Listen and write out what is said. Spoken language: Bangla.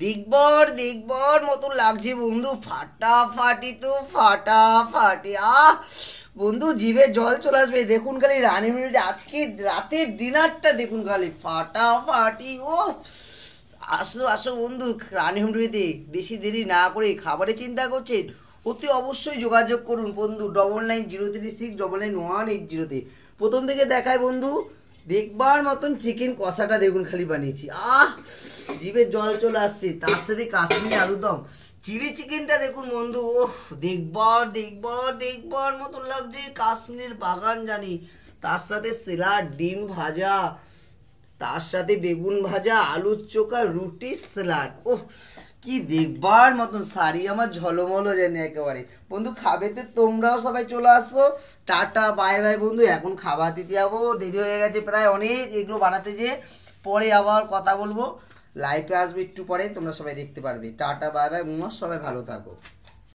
দেখবার দেখবার মতো লাগছে বন্ধু, ফাটাফাটি তো ফাটাফাটি। বন্ধু জিভে জল চলে আসবে। দেখুন খালি রানী মিনিট আজকে রাতের ডিনারটা দেখুন খালি ফাটাফাটি। ও আসো আসো বন্ধু রানী হুমড়িতে, বেশি দেরি না করে খাবারের চিন্তা করছেন অতি অবশ্যই যোগাযোগ করুন বন্ধু 9903699180-তে। প্রথম থেকে দেখায় বন্ধু, দেখবার মতন চিকেন কষাটা দেখুন খালি বানিয়েছি। জিভে জল চলে আসছে। তার সাথে কাশ্মীরি আলুদম, চিলি চিকেনটা দেখুন বন্ধু, ওহ দেখবার দেখবার দেখবার মতন লাগছে। কাশ্মীরের বাগান জানি, তার সাথে স্যালাড, ডিম ভাজা, তার সাথে বেগুন ভাজা, আলুর চোখা, রুটি, স্যালাড। ওহ কি দেখবার মতন, শাড়ি আমার ঝলমলো জানি একেবারে। বন্ধু খাবেতে তোমরাও সবাই চলে আসো। টাটা বাই বাই বন্ধু, এখন খাবার দিতে যাবো, দেরি হয়ে গেছে প্রায় অনেক এগুলো বানাতে, যে পরে আবার কথা বলবো। লাইভে আসবে একটু পরে, তোমরা সবাই দেখতে পারবে। টাটা বাই বাই, সবাই ভালো থাকো।